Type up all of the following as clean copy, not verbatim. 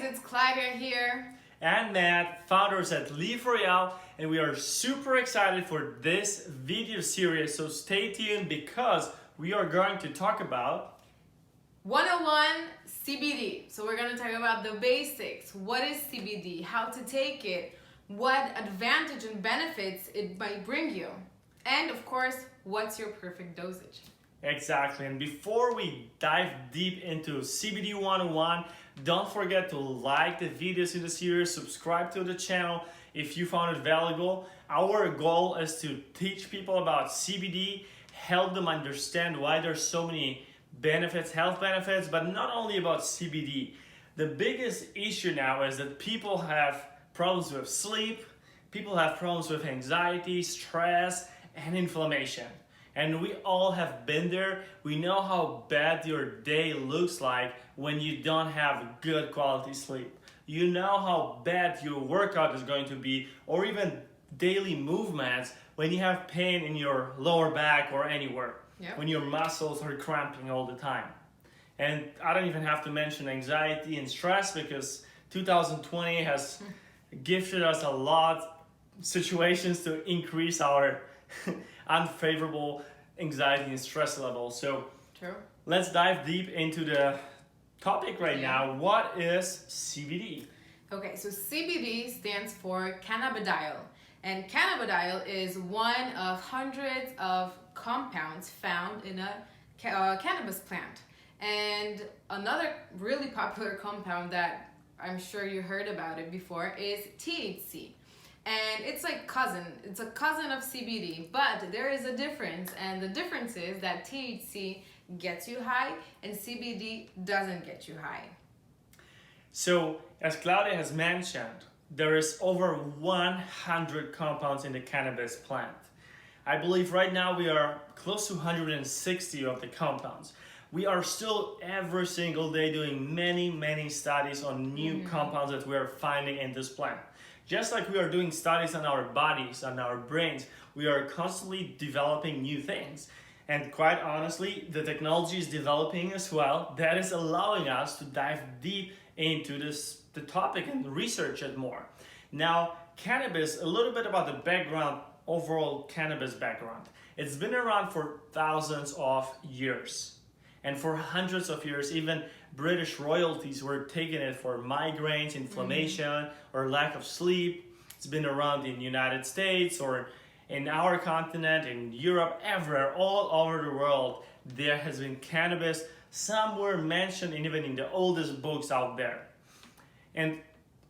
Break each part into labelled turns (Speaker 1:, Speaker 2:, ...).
Speaker 1: it's Klaudia here.
Speaker 2: And Matt, founders at Live Royale, and we are super excited for this video series, so stay tuned because we are going to talk about
Speaker 1: 101 CBD. So we're going to talk about the basics. What is CBD? How to take it? What advantage and benefits it might bring you? And of course, what's your perfect dosage?
Speaker 2: Exactly, and before we dive deep into CBD 101, don't forget to like the videos in the series, subscribe to the channel if you found it valuable. Our goal is to teach people about CBD, help them understand why there's so many benefits, health benefits, but not only about CBD. The biggest issue now is that people have problems with sleep, people have problems with anxiety, stress, and inflammation. And we all have been there. We know how bad your day looks like when you don't have good quality sleep. You know how bad your workout is going to be, or even daily movements when you have pain in your lower back or anywhere.
Speaker 1: Yep.
Speaker 2: When your muscles are cramping all the time. And I don't even have to mention anxiety and stress because 2020 has gifted us a lot of situations to increase our unfavorable anxiety and stress levels. So
Speaker 1: True.
Speaker 2: let's dive deep into the topic right now. What is CBD?
Speaker 1: Okay, so CBD stands for cannabidiol. And cannabidiol is one of hundreds of compounds found in a cannabis plant. And another really popular compound that I'm sure you heard about it before is THC. And it's a cousin of CBD, but there is a difference, and the difference is that THC gets you high and CBD doesn't get you high.
Speaker 2: So, as Claudia has mentioned, there is over 100 compounds in the cannabis plant. I believe right now we are close to 160 of the compounds. We are still every single day doing many studies on new compounds that we are finding in this plant. Just like we are doing studies on our bodies, on our brains, we are constantly developing new things. And quite honestly, the technology is developing as well. That is allowing us to dive deep into the topic and research it more. Now, cannabis, a little bit about the background, overall cannabis background. It's been around for thousands of years. And for hundreds of years, even British royalties were taking it for migraines, inflammation, or lack of sleep. It's been around in the United States or in our continent, in Europe, everywhere, all over the world. There has been cannabis. Some were mentioned even in the oldest books out there. And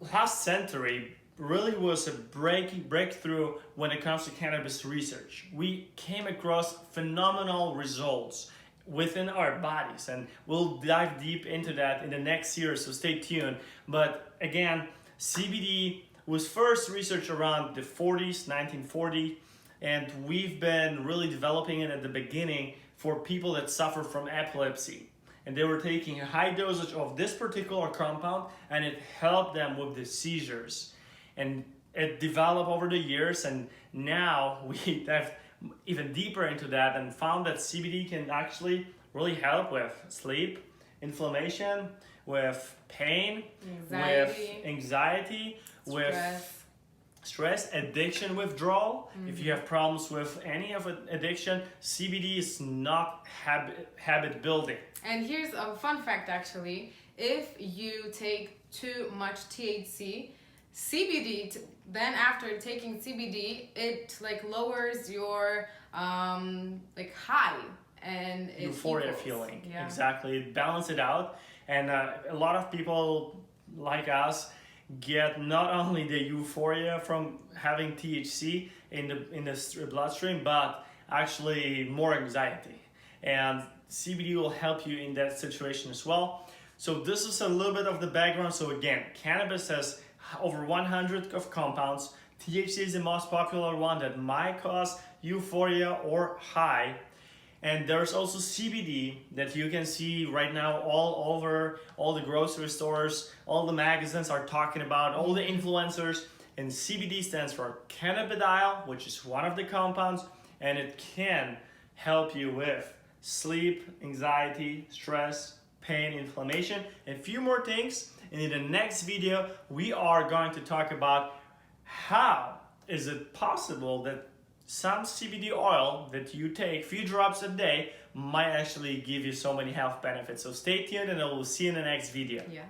Speaker 2: last century really was a breakthrough when it comes to cannabis research. We came across phenomenal results within our bodies, and we'll dive deep into that in the next series, so stay tuned. But again, CBD was first researched around the 40s, 1940, and we've been really developing it at the beginning for people that suffer from epilepsy. And they were taking a high dosage of this particular compound, and it helped them with the seizures. And it developed over the years, and now we dive even deeper into that and found that CBD can actually really help with sleep, inflammation, with pain, anxiety, with stress, addiction withdrawal. If you have problems with any of addiction, CBD is not habit building.
Speaker 1: And here's a fun fact actually. If you take too much THC, CBD, then after taking CBD, it lowers your high and it
Speaker 2: euphoria
Speaker 1: equals.
Speaker 2: feeling.
Speaker 1: Yeah.
Speaker 2: Exactly, it balances it out, and a lot of people like us get not only the euphoria from having THC in the bloodstream, but actually more anxiety. And CBD will help you in that situation as well. So this is a little bit of the background. So again, cannabis has over 100 of compounds. THC is the most popular one that might cause euphoria or high. And there's also CBD that you can see right now all over all the grocery stores. All the magazines are talking about, all the influencers. And CBD stands for cannabidiol, which is one of the compounds, and it can help you with sleep, anxiety, stress, pain, inflammation, and a few more things. And in the next video, we are going to talk about how is it possible that some CBD oil that you take few drops a day might actually give you so many health benefits. So stay tuned and I will see you in the next video.
Speaker 1: Yeah.